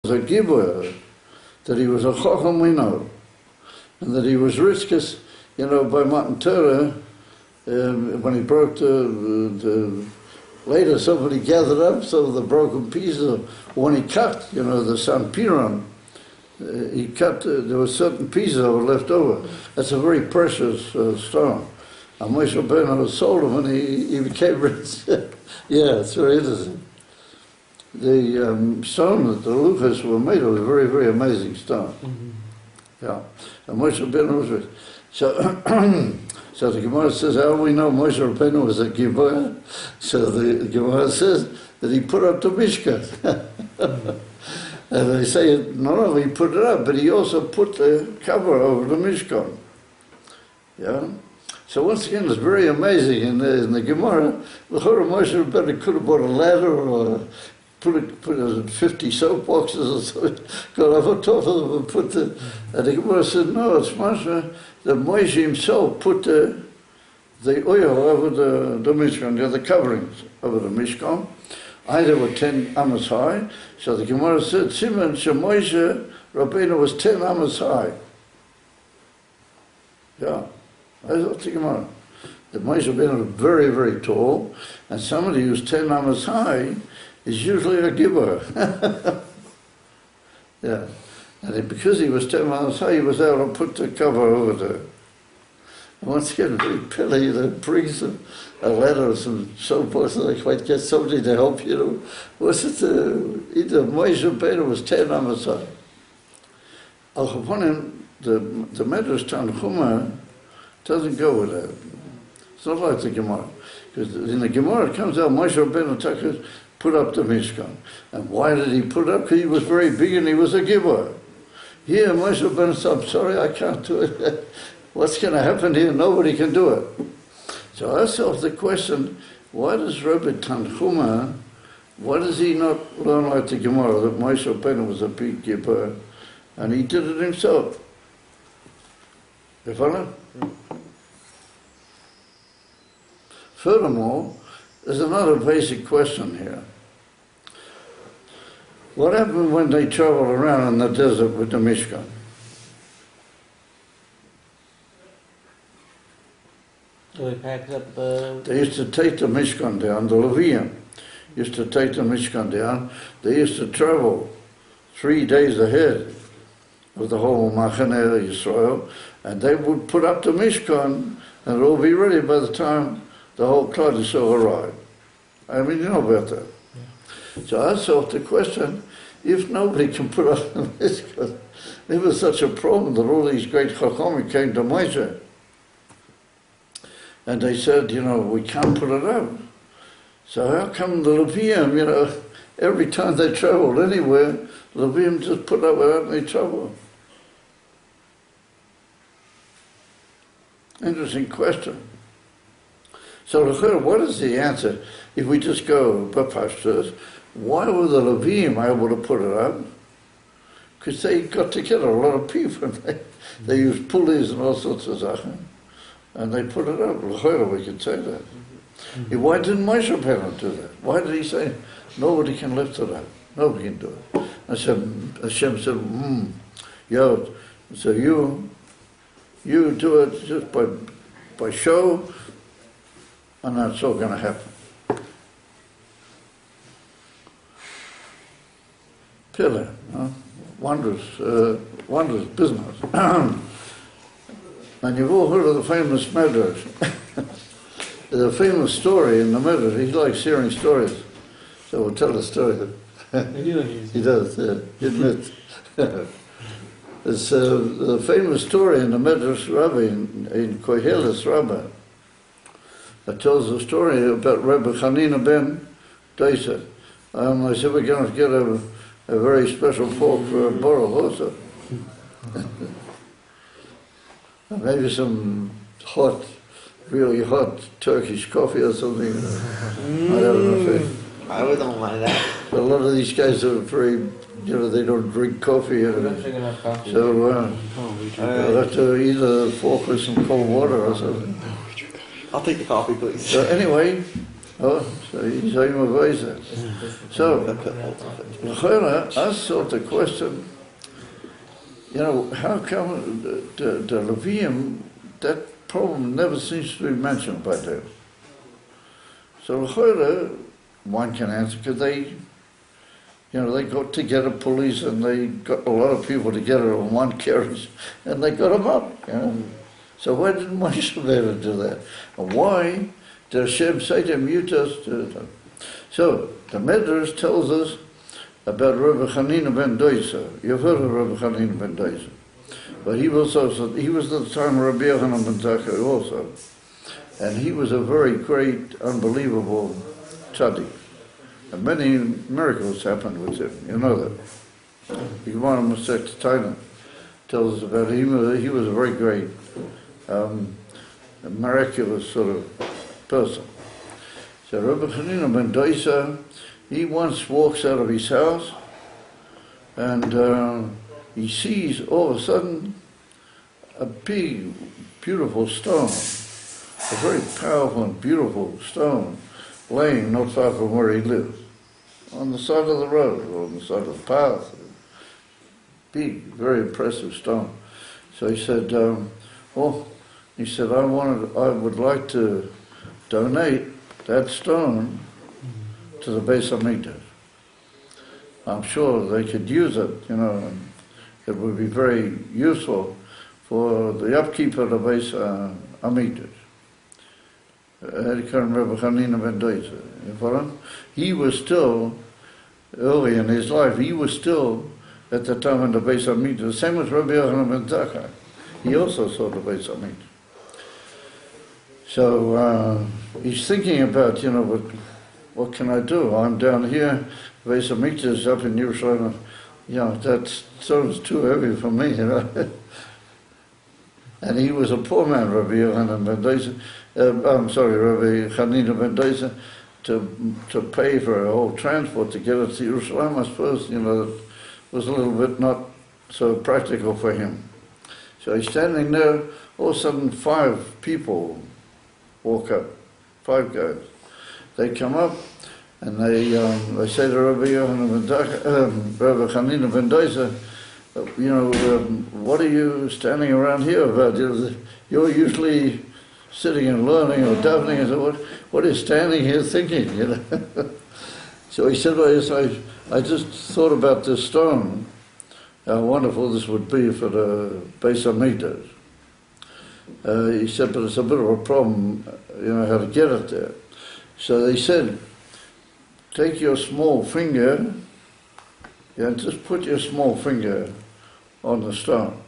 was a giver, that he was a chacham we know, and that he was rich because, you know, by Matan Torah, when he broke later somebody gathered up some of the broken pieces, when he cut, you know, the San Piran, he cut, there were certain pieces that were left over. That's a very precious stone. And Moshe Rabbeinu sold him and he became rich. Yeah, it's very interesting. The stone that the luchas were made of was a very, very amazing stone. Mm-hmm. Yeah, and Moshe Rabbeinu was rich. So the Gemara says, how do we know Moshe Rabbeinu was a giver? So the Gemara says that he put up the Mishkan. Mm-hmm. And they say, not only he put it up, but he also put the cover over the Mishkan. Yeah? So once again, it's very amazing in the Gemara. The Moshe Rabbeinu could have bought a ladder or put 50 soapboxes or something, got up on top of them and put and the Gemara said, no, it's Moshe, that Moshe himself put the oil over the Mishkan, the coverings over the Mishkan. Either were 10 amas high, so the Gemara said, Simon, Moshe Rabbeinu was 10 amas high. Yeah, that's the Gemara. The Moshe Rabbeinu was very, very tall, and somebody who's 10 amas high is usually a giver. Yeah, and because he was 10 amas high, he was able to put the cover over there. And once again, very pilly, that brings a ladder or some soapboxes, I might get somebody to help, you know. Was it either Moshe Rabbeinu was 10 amas high? Al Chaponim, the Medrash Tanchuma doesn't go with that. It's not like the Gemara. Because in the Gemara it comes out, Moshe Rabbeinu put up the Mishkan. And why did he put it up? Because he was very big and he was a giver. Here, Moshe Rabbeinu said, I'm sorry, I can't do it. What's going to happen here? Nobody can do it. So I asked myself the question, why does Rabbi Tanchuma, why does he not learn like the Gemara, that Moshe Rabbeinu was a big giver, and he did it himself? You follow? Furthermore, there's another basic question here. What happened when they traveled around in the desert with the Mishkan? They packed up They used to take the Mishkan down, the Levium used to take the Mishkan down. They used to travel 3 days ahead of the whole Machane Yisrael, and they would put up the Mishkan, and it will be ready by the time the whole KLALI Yisrael arrived. I mean, you know about that. Yeah. So I asked the question, if nobody can put up the Mishkan, it was such a problem that all these great Chachamim came to Moshe. And they said, you know, we can't put it up. So how come the Levium, you know, every time they traveled anywhere, the Levium just put up without any trouble? Interesting question. So what is the answer? If we just go Bapashtas, why were the Levium able to put it up? Because they got together, a lot of people. They used pulleys and all sorts of stuff. And they put it up. We could say that. Mm-hmm. Why didn't Moshe Rabbeinu do that? Why did he say, nobody can lift it up? Nobody can do it. Hashem said, yo, so you do it just by show, and that's all going to happen. Pillar, wondrous business. And you've all heard of the famous Medrash. There's a famous story in the Medrash. He likes hearing stories. So we'll tell the story. He does, he admits. It's the famous story in the Medrash Rabbi, in Koheles Rabbi, that tells the story about Rabbi Chanina ben Doisa. I said we're going to get a very special pork for a Baruch also. Maybe some hot, really hot Turkish coffee or something. I don't know. I don't mind that. But a lot of these guys are very, you know, they don't drink coffee. So I'll have to either fork with some cold water or something. I'll take the coffee, please. So anyway, Oh, so he's a advisor. So, I thought the question, you know, how come the Levium, that problem never seems to be mentioned by them? So, one can answer, because they, you know, they got together police and they got a lot of people together on one carriage and they got them up, you know. So why didn't Moshe Rabbeinu do that? And why did Hashem say to him, you just do that? So the Medrash tells us about Rabbi Hanina ben Doisa. You've heard of Rabbi Hanina ben Doisa. But he was at the time of Rabbi Yochanan ben Zakkai also. And he was a very great, unbelievable tzaddik. And many miracles happened with him, you know that. The Gemara Masechet Taina tells us about him. He was a very great, a miraculous sort of person. So Rabbi Hanina ben Doisa, he once walks out of his house and he sees all of a sudden a big, beautiful stone, a very powerful and beautiful stone, laying not far from where he lives, on the side of the road, or on the side of the path. Big, very impressive stone. So he said, I would like to donate that stone to the Beis HaMikdash. I'm sure they could use it, you know, and it would be very useful for the upkeep of the Beis HaMikdash. He was still, early in his life, he was still at the time in the Beis HaMikdash, the same as Rabbi Yochanan ben Zakkai. He also saw the Beis HaMikdash. So he's thinking about, you know, what can I do? I'm down here, the Beis HaMikdash is up in Yerushalayim. You know, that stone's too heavy for me, you know. And he was a poor man, Rabbi Yochanan ben Doisa. Rabbi Hanina ben Doisa, to pay for a whole transport to get it to Yerushalayim. I suppose, you know, it was a little bit not so practical for him. So he's standing there. All of a sudden, 5 people walk up, 5 guys. They come up and they say to Rabbi Hanina ben Doisa, you know, what are you standing around here about? You're usually sitting and learning or davening. I said, what are you standing here thinking? You know? So he said, well, yes, I just thought about this stone, how wonderful this would be for the Beis HaMikdash. He said, but it's a bit of a problem, you know, how to get it there. So they said, take your small finger, and just put your small finger on the stone.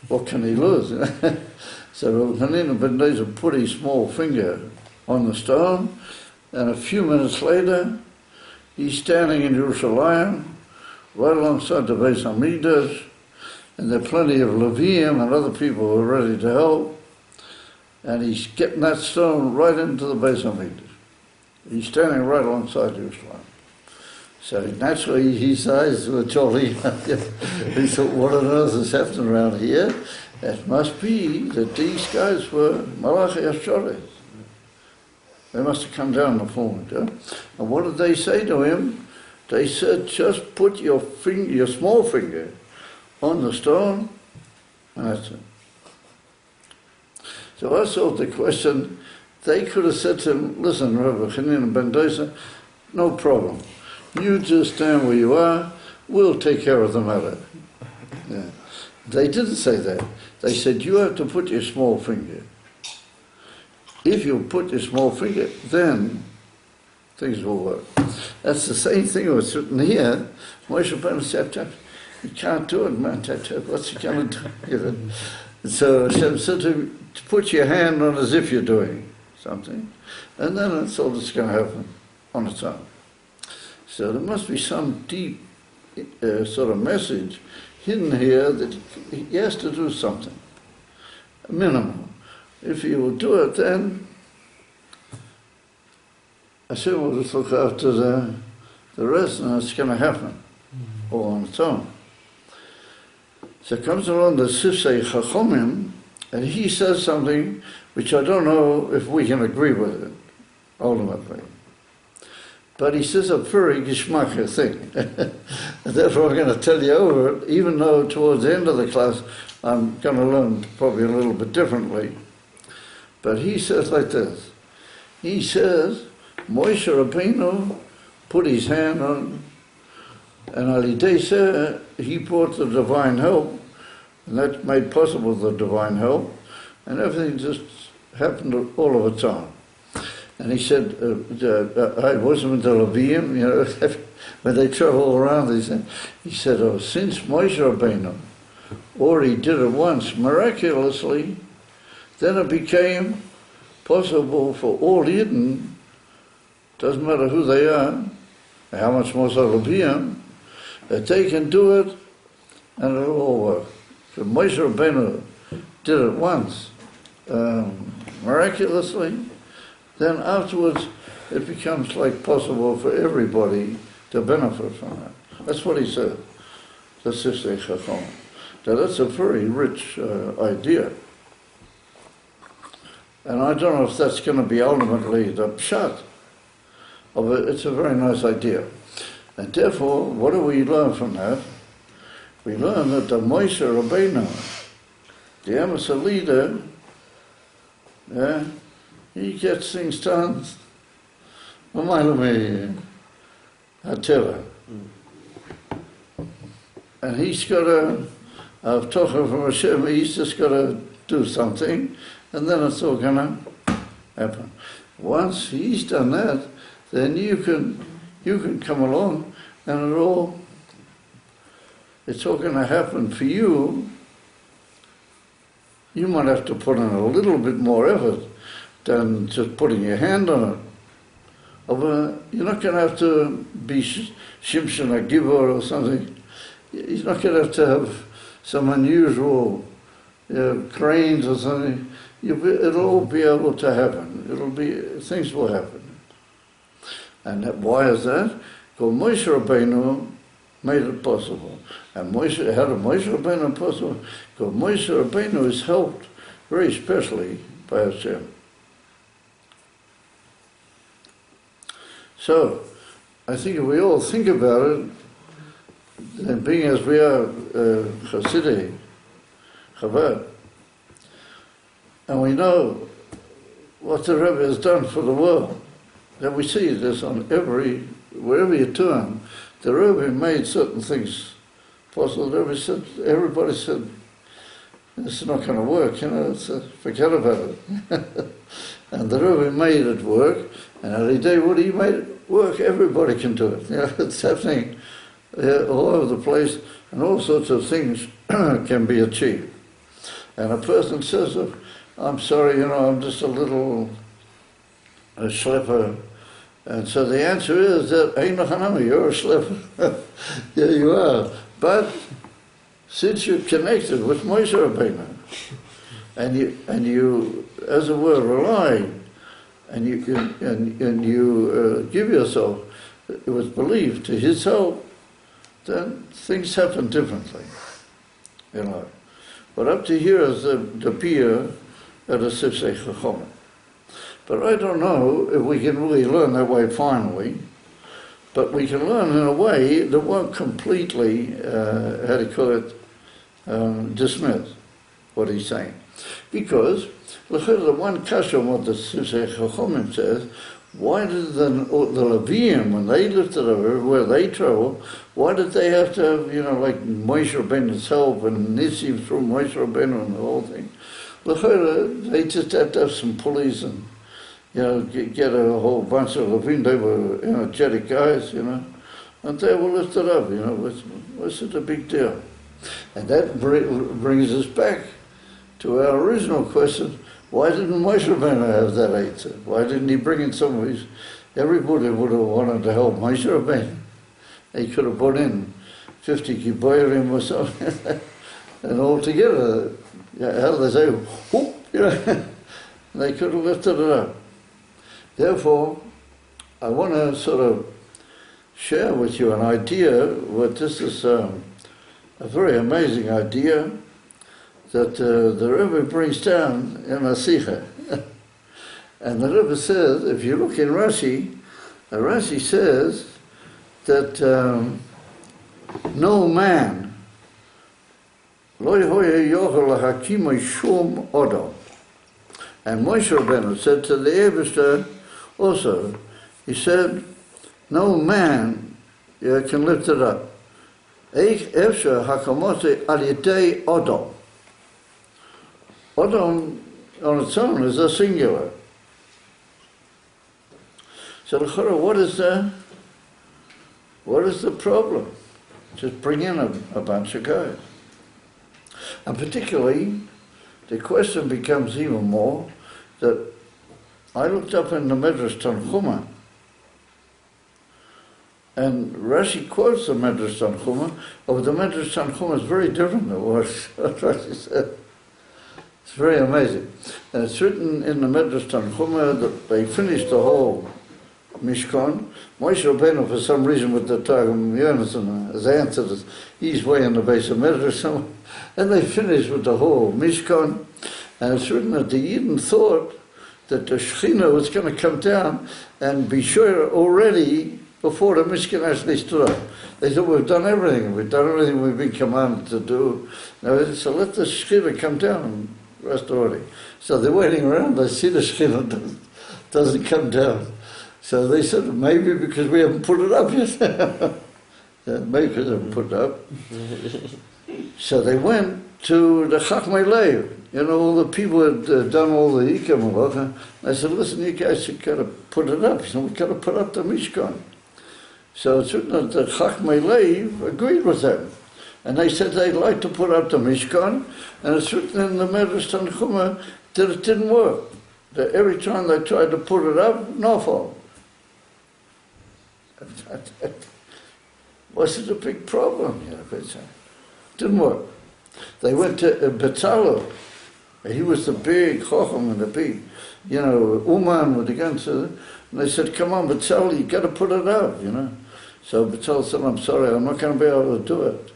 What can he lose? So Hanina ben Doisa put his small finger on the stone, and a few minutes later, he's standing in Yerushalayim, right alongside the Beis HaMikdash, and there are plenty of Levium and other people who are ready to help, and he's getting that stone right into the Beis HaMikdash. He's standing right alongside Yerushalayim. So naturally his eyes were jolly. He thought, what on earth is happening around here? It must be that these guys were Malachi Ashores. They must have come down the phone. Yeah? And what did they say to him? They said, just put your finger, your small finger, on the stone, and that's it. So I thought the question, they could have said to him, listen, Rabbi Hanina ben Doisa, no problem. You just stand where you are, we'll take care of the matter. Yeah. They didn't say that. They said, you have to put your small finger. If you put your small finger, then things will work. That's the same thing was written here. Moshe Rabbeinu said, you can't do it, man. What's he going to do? You know? So Hashem said to him, to put your hand on as if you're doing something, and then that's all that's going to happen on its own. So there must be some deep sort of message hidden here that he has to do something, a minimum. If he will do it, then Hashem will look after the rest, and it's going to happen all on its own. So comes along the Sifsei Chachomim, And he says something which I don't know if we can agree with it, ultimately. But he says a very geschmackige thing. And therefore I'm going to tell you over it, even though towards the end of the class I'm going to learn probably a little bit differently. But he says like this. He says, Moshe Rabbeinu put his hand on, and Alidei, he brought the divine help, and that made possible the divine help, and everything just happened all of its own. And he said, I wasn't the Levium, you know, when they travel around, he said, oh, since Moshe Rabbeinu already did it once, miraculously, then it became possible for all Yidden, doesn't matter who they are, how much more so Levium, that they can do it, and it'll all work. So Moshe Rabbeinu did it once, miraculously, then afterwards it becomes like possible for everybody to benefit from it. That's what he said. That's just a chacham. Now that's a very rich idea. And I don't know if that's going to be ultimately the pshat of it. It's a very nice idea. And therefore, what do we learn from that? We learn that the Moshe Rabbeinu, the emissary leader, he gets things done. And he's got a Avtocha from Hashem, he's just got to do something, and then it's all going to happen. Once he's done that, then you can come along, and it's all going to happen for you. You might have to put in a little bit more effort than just putting your hand on it. You're not going to have to be Shimshon a giver or something. You're not going to have some unusual cranes or something. It'll all be able to happen. Things will happen. And why is that? Because Moshe Rabbeinu made it possible. And how did Moshe Rabbeinu possible? Because Moshe Rabbeinu is helped very specially by Hashem. So, I think if we all think about it, and being as we are Chasidei, Chabad, and we know what the Rebbe has done for the world, that we see this on wherever you turn, the Rebbe made certain things possible. The Rebbe said, everybody said, this is not going to work, forget about it. And the Rebbe made it work, and every day what he made it work, everybody can do it. It's happening all over the place, and all sorts of things can be achieved. And a person says, I'm sorry, I'm just a little schlepper. And so the answer is that, you're a schlepper. Yeah, you are. But since you're connected with Moshe Rabbeinu, and you, as it were, rely, and you give yourself, it was believed, to his help, then things happen differently. But up to here is the peer at a Sifsei Chachomim. But I don't know if we can really learn that way finally, but we can learn in a way that won't completely, dismiss what he's saying. Because, look at the one kasha what the Sifsei Chachomim says, why did the Levium, when they lifted over where they travel, why did they have to have, like Moshe Rabbeinu's help and Nissim through Moshe Rabbeinu and the whole thing? Look, they just had to have some pulleys and, get a whole bunch of Levim. They were energetic guys, and they were lifted up, what's it a big deal? And that brings us back to our original question. Why didn't Moshe Rabbeinu have that eitzah? Why didn't he bring in some of his... Everybody would have wanted to help Moshe Rabbeinu. He could have put in 50 kiborim or something, and all together, how they say, whoop, they could have lifted it up. Therefore, I want to sort of share with you an idea, this is a very amazing idea, that the Rebbe brings down in a Sikha. And the Rebbe says, if you look in Rashi, Rashi says that no man lo yochel lahakim shum odom. And Moshe Rabbeinu said to the Eibishter also, he said, no man can lift it up. Eich efsher hakamote al yedei odom. Odom on its own is a singular. So what is the problem? Just bring in a bunch of guys. And particularly, the question becomes even more that I looked up in the Medrash Tanchuma, and Rashi quotes the Medrash Tanchuma, but the Medrash Tanchuma is very different than what Rashi said. It's very amazing. And it's written in the Medrash Tanchuma that they finished the whole Mishkan. Moshe Rabbeinu, for some reason, with the Targum Yonason, has answered it. He's way in the base of Medrash somewhere. And they finished with the whole Mishkan. And it's written that the Yidden thought that the Shekhinah was going to come down and be sure already before the Mishkan actually stood up. They thought, we've done everything. We've done everything we've been commanded to do. Now, so let the Shekhinah come down and rest already. So they're waiting around. They see the Shekhinah doesn't come down. So they said, maybe because we haven't put it up yet. Maybe because they haven't put it up. So they went to the Chachmei Lev. You know, all the people had done all the Ikar Malacha. They said, listen, you guys have got to put it up. So we've got to put up the Mishkan. So it's written that the Chachmei Lev agreed with them. And they said they'd like to put up the Mishkan. And it's written in the Medrash Tanchuma that it didn't work. That every time they tried to put it up, no fault. Wasn't a big problem, you know, it didn't work. They went to Betzalel. He was the big Chacham and the big, you know, Uman with the guns. And they said, come on, Betzalel, you got to put it up, you know. So Betzalel said, I'm sorry, I'm not going to be able to do it.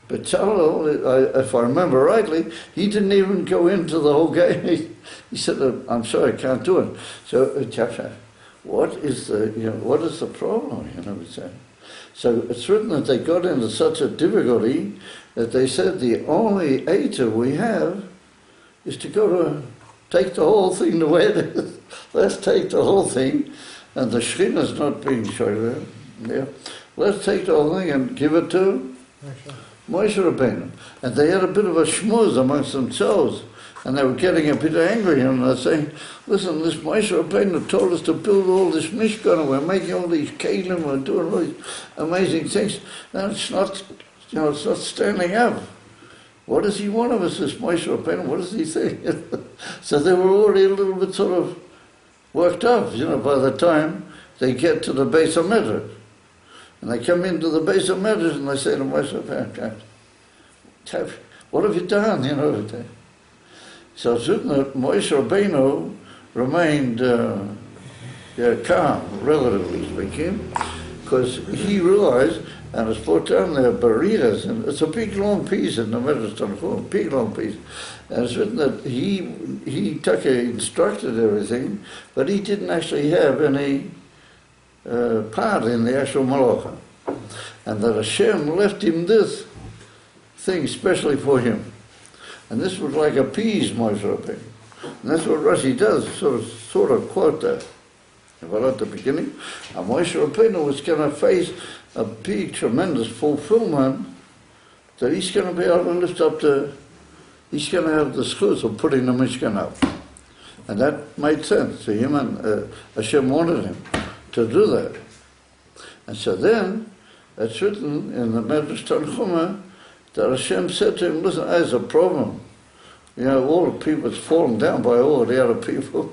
Betzalel, if I remember rightly, he didn't even go into the whole game. He said, I'm sorry, I can't do it. So, what is the problem? You know, so it's written that they got into such a difficulty that they said the only Eiter we have is to go to take the whole thing the way it is. Let's take the whole thing, and the Shekhinah's not being shown. Yeah. Let's take the whole thing and give it to Moshe Rabbeinu. And they had a bit of a schmooze amongst themselves. And they were getting a bit angry, and they're saying, listen, this Moshe Rabbeinu told us to build all this Mishkan, and we're making all these kelim, we're doing all these amazing things, and it's not, you know, it's not standing up. What does he want of us, this Moshe Rabbeinu? What does he think? So they were already a little bit sort of worked up, you know, by the time they get to the base of Medrash. And they come into the base of Medrash, and they say to Moshe Rabbeinu, what have you done, you know? So it's written that Moshe Rabbeinu remained calm, relatively speaking, because he realized, and it's put down there, Baritas, and it's a big long piece in the Medrash Tanchuma, big long piece. And it's written that he instructed everything, but he didn't actually have any part in the actual Malacha. And that Hashem left him this thing specially for him. And this was like appease Moshe Rabbeinu. And that's what Rashi does, sort of quote that. Well, at the beginning, and Moshe Rabbeinu was going to face a big, tremendous fulfillment that he's going to be able to lift up he's going to have the schus of putting the Mishkan up. And that made sense to him, and Hashem wanted him to do that. And so then, it's written in the Medrash Tanchuma, that Hashem said to him, listen, there's a problem. You know, all the people's fallen down by all the other people.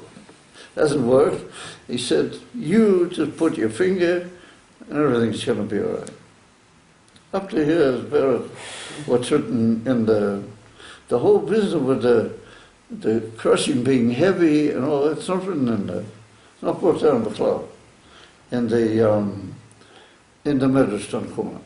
Hasn't worked. He said, you just put your finger and everything's going to be all right. Up to here is better what's written in the whole business with the crushing being heavy and all that's not written in there. It's not put down in the cloud. In the Medrash Tanchuma.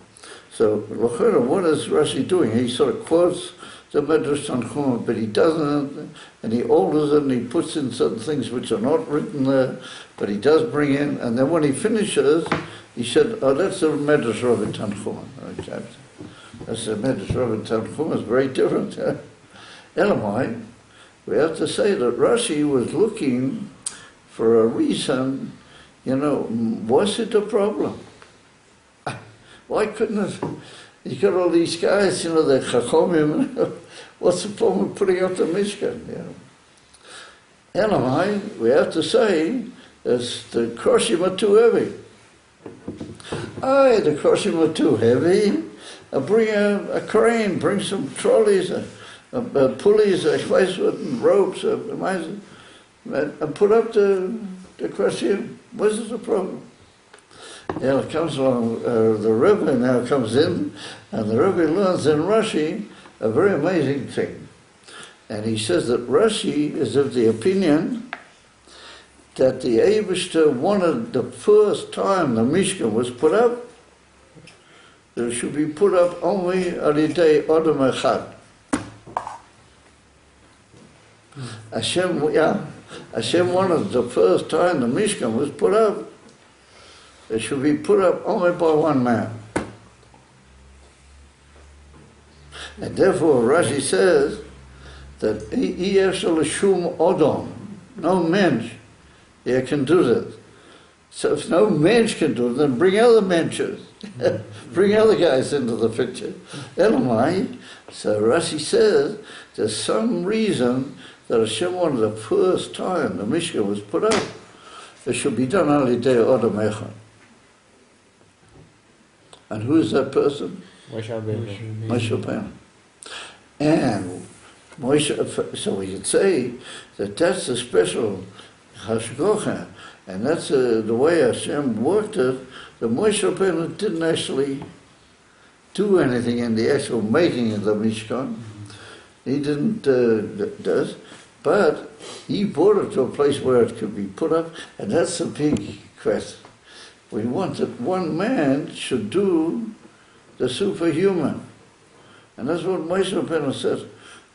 So, what is Rashi doing? He sort of quotes the Medrash Tanchuma, but he doesn't, and he alters it and he puts in certain things which are not written there, but he does bring in, and then when he finishes, he said, oh, that's the Medrash Rabbi Tanchuma. Okay. That's the Medrash Rabbi Tanchuma, it's very different. Elamai, we have to say that Rashi was looking for a reason, was it a problem? Why couldn't it? You got all these guys, the Chachomim, what's the problem with putting up the Mishkan? Anyway, we have to say that the Kroshim are too heavy. The Kroshim are too heavy. Bring a crane, bring some trolleys, pulleys, and ropes, and put up the Kroshim. What's the problem? It comes along, the Rebbe now comes in, and the Rebbe learns in Rashi a very amazing thing. And he says that Rashi is of the opinion that the Eibishter wanted the first time the Mishkan was put up, that it should be put up only on the day Adam Echad. Hashem wanted the first time the Mishkan was put up, it should be put up only by one man. And therefore Rashi says that Shum Odom, no mensch can do this. So if no mensch can do it, then bring other mensches. Bring other guys into the picture. Elamai, so Rashi says there's some reason that Hashem wanted the first time the Mishkan was put up, it should be done only day Odom Echad. And who is that person? Moshe Rabbeinu. Moshe Rabbeinu. And Moshe, so we could say that that's a special hashgacha, and that's the way Hashem worked it. The Moshe Rabbeinu didn't actually do anything in the actual making of the Mishkan. He didn't does, but he brought it to a place where it could be put up, and that's a big question. We want that one man should do the superhuman. And that's what Moshe Rabbeinu says.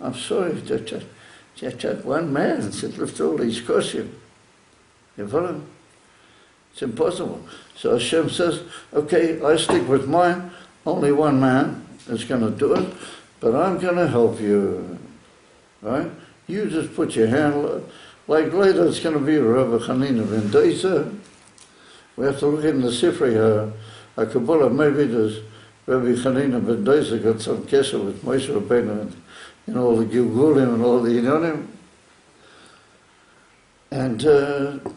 I'm sorry, that one man should lift all these koshim. You follow? It's impossible. So Hashem says, okay, I stick with mine, only one man is going to do it, but I'm going to help you. Right? You just put your hand, like later it's going to be Rabbi Hanina ben Dosa. We have to look in the Sifrei HaKabbalah. Maybe there's Rabbi Hanina ben Dosa got some kesher with Moshe Rabbeinu and all the Gilgulim and all the Inyonim. And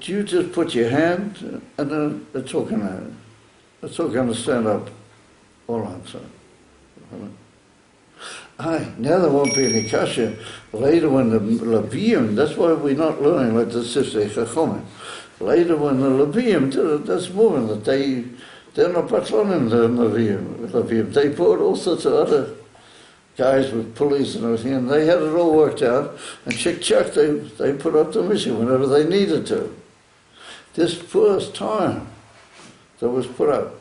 you just put your hand, and it's all going to stand up. All right, so. Now there won't be any kasha. Later when the Levium, that's why we're not learning like the Sifrei Chachomim. Later when the Levium, that's moving, that they're not patronim, the Levium. They brought all sorts of other guys with pulleys and everything, and they had it all worked out, and chick-chuck, they put up the mission whenever they needed to. This first time that was put up,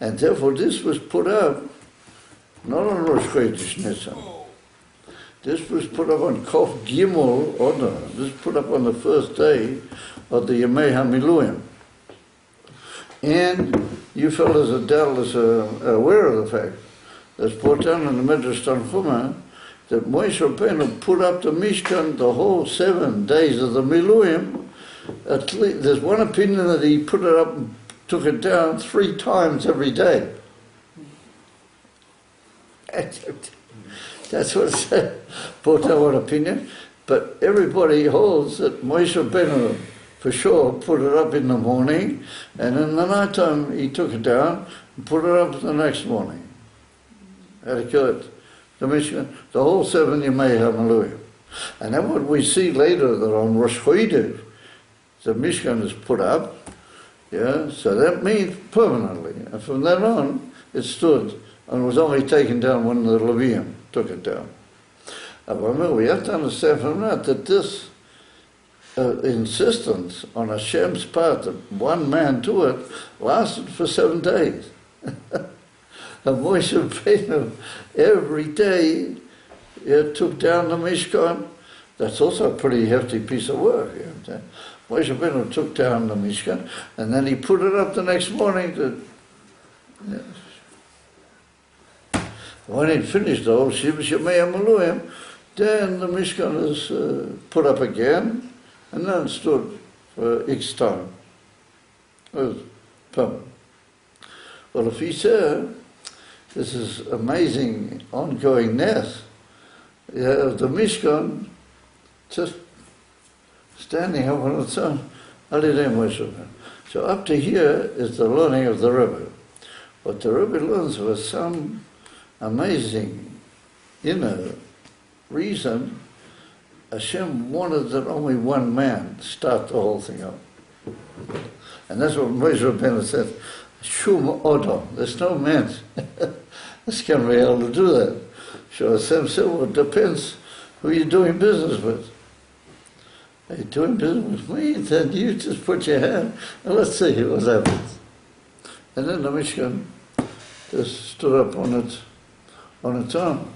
and therefore this was put up not on Rosh Chodesh Nisan. This was put up on Kof Gimel Odar. This was put up on the first day of the Yemei HaMiluim. And you fellas are doubtless aware of the fact that's brought down in the Medrash Tanchuma that Moshe Rabbeinu put up the Mishkan the whole 7 days of the Miluim. At least, there's one opinion that he put it up and took it down 3 times every day. That's what it said, brought down one opinion. But everybody holds that Moshe Rabbeinu for sure put it up in the morning, and in the night time he took it down and put it up the next morning. Adequate. The Mishkan, the whole 7 Yemei HaMiluim. And then what we see later that on Rosh Chodesh, the Mishkan is put up, so that means permanently. And from then on, it stood and was only taken down when the Levium took it down. But we have to understand from that this insistence on Hashem's part that one man do it lasted for 7 days. And Moshe Rabbeinu, every day, took down the Mishkan. That's also a pretty hefty piece of work. Moshe Rabbeinu took down the Mishkan, and then he put it up the next morning. When he'd finished the whole Shiva Shemei Maluim, then the Mishkan is put up again, and then stood for X time. It was permanent. Well, if he said, this is amazing ongoing ness, you have the Mishkan just standing up on its own. So up to here is the learning of the Rebbe. What the Rebbe learns was some amazing inner reason. Hashem wanted that only one man start the whole thing up. And that's what Moshe Rabbeinu said, Shum Odom, there's no man that's going to be able to do that. So Hashem said, well, it depends who you're doing business with. Are you doing business with me? Then you just put your hand and let's see what happens. And then the Mishkan just stood up on its own.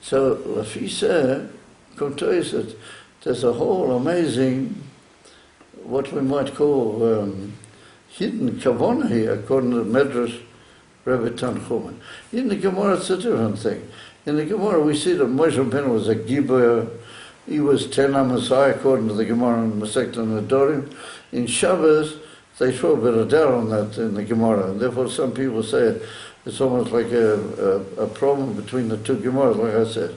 So Lafi said, that there's a whole amazing, what we might call hidden kavanah here, according to Medrash Rebbe Tanchumen. In the Gemara, it's a different thing. In the Gemara, we see that Moshe Rabbeinu was a Gibor. He was 10 Amasai, according to the Gemara in Masechet Nedorim. In Shabbos, they throw a bit of doubt on that in the Gemara, and therefore some people say it's almost like a problem between the two Gemaras, like I said.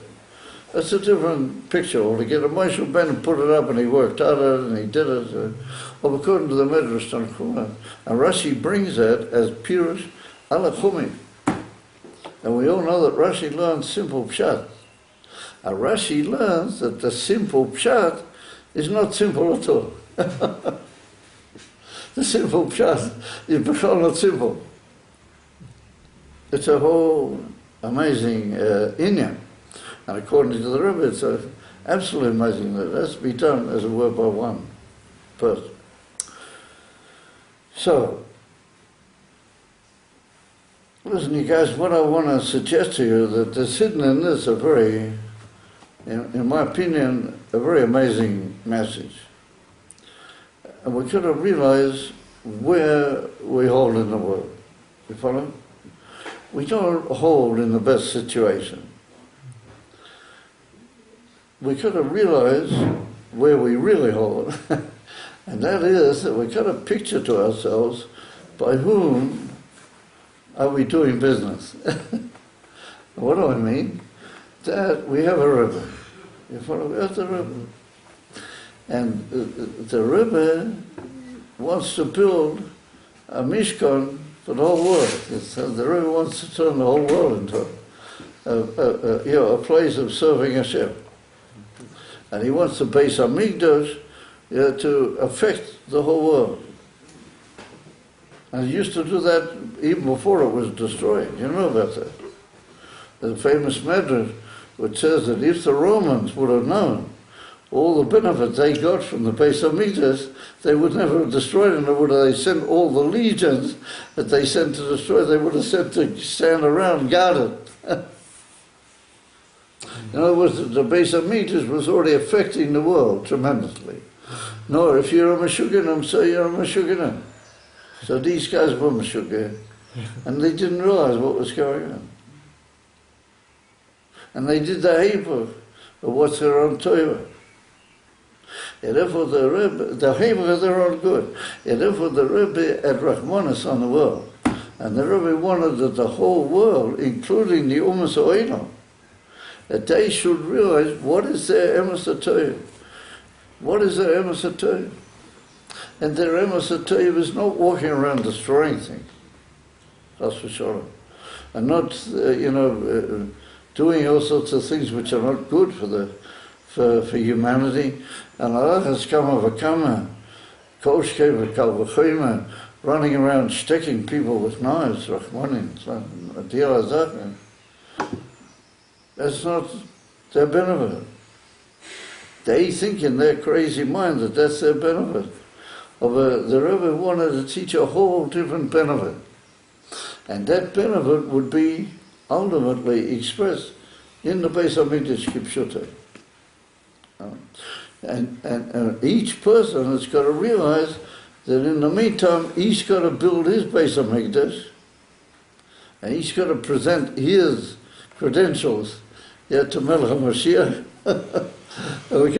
That's a different picture altogether. Moshe Rabbeinu put it up and he worked hard at it and he did it. Well, according to the Medrash Tanchumen, and Rashi brings that as Pirush ala Chumi. And we all know that Rashi learns simple pshat. And Rashi learns that the simple pshat is not simple at all. The simple pshat is not simple. It's a whole amazing inyan. And according to the Rebbe, it's absolutely amazing that it has to be done, as it were, by one person. So, listen, you guys, what I want to suggest to you, that there's hidden in this a very, in my opinion, a very amazing message. And we've got to realize where we hold in the world. You follow? We don't hold in the best situation. We've got to realize where we really hold. And that is that we've got to picture to ourselves by whom are we doing business. What do I mean? That we have a Rebbe. You follow? We have the Rebbe. And the Rebbe wants to build a Mishkan for the whole world. The Rebbe wants to turn the whole world into a place of serving Hashem. And he wants the Beis Hamikdash to affect the whole world. And he used to do that even before it was destroyed. You know about that. The famous Medrash, which says that if the Romans would have known all the benefit they got from the Beis Hamikdash, they would never have destroyed it, nor would they send all the legions that they sent to destroy, they would have sent to stand around and guard it. In other words, the Beis Hamikdash was already affecting the world tremendously. No, if you're a Meshuganim, so you're a Meshuganim. So these guys were Meshuganim, and they didn't realize what was going on. And they did the Hebrew of what's their own Torah. And therefore the Rebbe, the Hebrew, they're all good. And therefore the Rebbe had Rahmanas on the world. And the Rebbe wanted that the whole world, including the Umas Oilam, that they should realize what is their Emes HaTorah. What is their Emes HaTorah? And their Emes HaTorah is not walking around destroying things. That's for sure. And not, doing all sorts of things which are not good for humanity. And Allah has come overcome, running around sticking people with knives, that's not their benefit. They think in their crazy mind that that's their benefit. The Rebbe wanted to teach a whole different benefit. And that benefit would be ultimately expressed in the Beis HaMikdash Kipshuta. And each person has got to realize that in the meantime he's got to build his Beis HaMikdash, and he's got to present his credentials to Melech HaMashiach.